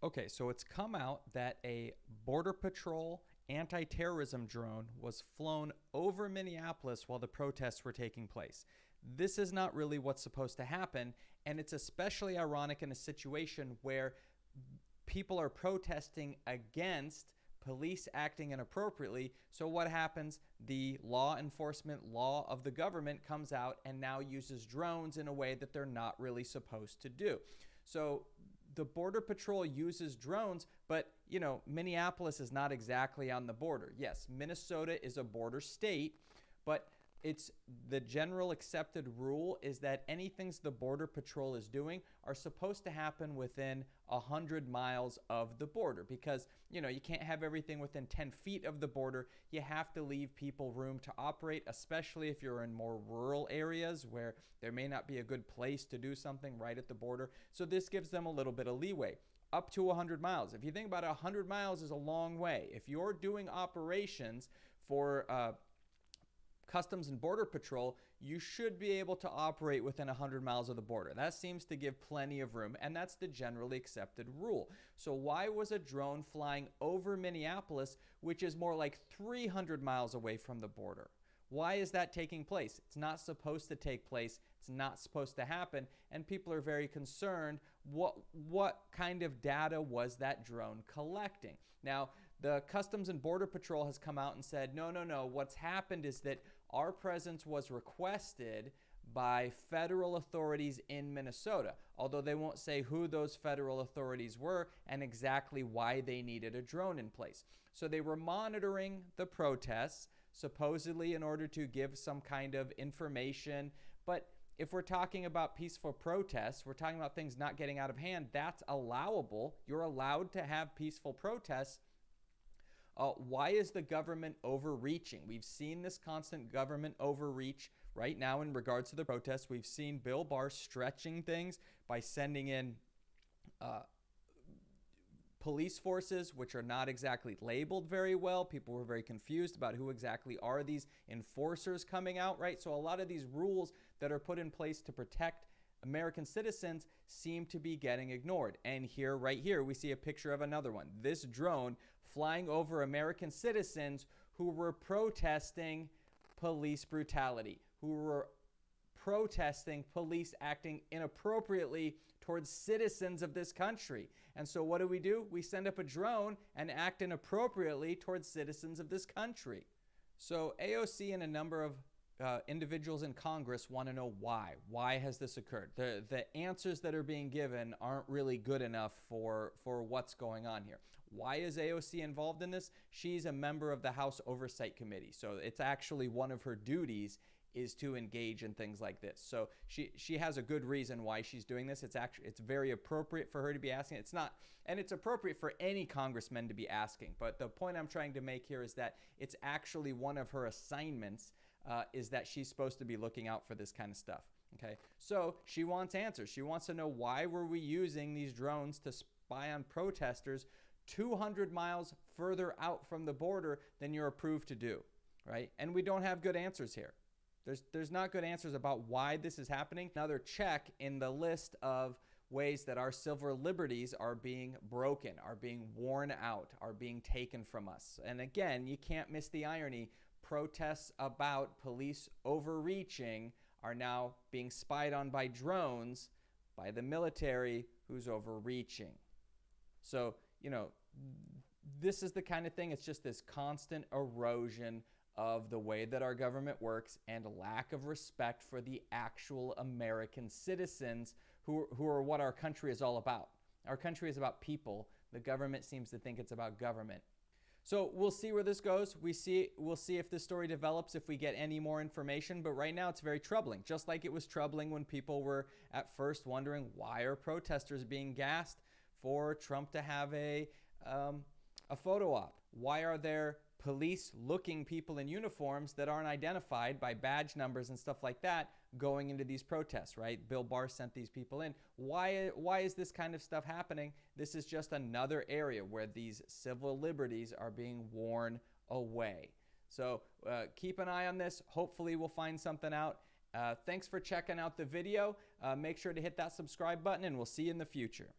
Okay, so it's come out that a Border Patrol anti-terrorism drone was flown over Minneapolis while the protests were taking place. This is not really what's supposed to happen, and it's especially ironic in a situation where people are protesting against police acting inappropriately. So what happens? The law enforcement law of the government comes out and now uses drones in a way that they're not really supposed to do. So the Border Patrol uses drones, but Minneapolis is not exactly on the border. Yes, Minnesota is a border state, but it's the general accepted rule is that anything the Border Patrol is doing are supposed to happen within 100 miles of the border, because you can't have everything within 10 feet of the border. You have to leave people room to operate, especially if you're in more rural areas where there may not be a good place to do something right at the border. So this gives them a little bit of leeway. Up to 100 miles. If you think about it, 100 miles is a long way. If you're doing operations for Customs and Border Patrol, you should be able to operate within 100 miles of the border. That seems to give plenty of room, and that's the generally accepted rule. So why was a drone flying over Minneapolis, which is more like 300 miles away from the border? Why is that taking place? It's not supposed to take place. It's not supposed to happen. And people are very concerned. What kind of data was that drone collecting? Now, the Customs and Border Patrol has come out and said, no. What's happened is that our presence was requested by federal authorities in Minnesota, although they won't say who those federal authorities were and exactly why they needed a drone in place. So they were monitoring the protests, supposedly in order to give some kind of information. But if we're talking about peaceful protests, we're talking about things not getting out of hand, that's allowable. You're allowed to have peaceful protests. Why is the government overreaching? We've seen this constant government overreach right now in regards to the protests. We've seen Bill Barr stretching things by sending in police forces, which are not exactly labeled very well. People were very confused about who exactly are these enforcers coming out, right? So a lot of these rules that are put in place to protect American citizens seem to be getting ignored. And here, right here, we see a picture of another one. This drone flying over American citizens who were protesting police brutality, who were protesting police acting inappropriately towards citizens of this country. And so what do? We send up a drone and act inappropriately towards citizens of this country. So AOC and a number of individuals in Congress want to know why. Why has this occurred? The answers that are being given aren't really good enough for what's going on here. Why is AOC involved in this? She's a member of the House Oversight Committee. So it's actually one of her duties is to engage in things like this. So she has a good reason why she's doing this. It's very appropriate for her to be asking. It's not, and it's appropriate for any congressman to be asking. But the point I'm trying to make here is that it's actually one of her assignments is that she's supposed to be looking out for this kind of stuff. Okay, so she wants answers. She wants to know, why were we using these drones to spy on protesters 200 miles further out from the border than you're approved to do, right? And we don't have good answers here. There's not good answers about why this is happening. Another check in the list of ways that our civil liberties are being broken, are being worn out, are being taken from us. And again, you can't miss the irony. Protests about police overreaching are now being spied on by drones by the military who's overreaching. So, this is the kind of thing, it's just this constant erosion of the way that our government works and a lack of respect for the actual American citizens who are what our country is all about. Our country is about people. The government seems to think it's about government. So we'll see where this goes. We'll see if this story develops, if we get any more information. But right now it's very troubling, just like it was troubling when people were at first wondering, why are protesters being gassed for Trump to have a photo op? Why are there police-looking people in uniforms that aren't identified by badge numbers and stuff like that going into these protests, right? Bill Barr sent these people in. Why is this kind of stuff happening? This is just another area where these civil liberties are being worn away. So keep an eye on this. Hopefully we'll find something out. Thanks for checking out the video. Make sure to hit that subscribe button, and we'll see you in the future.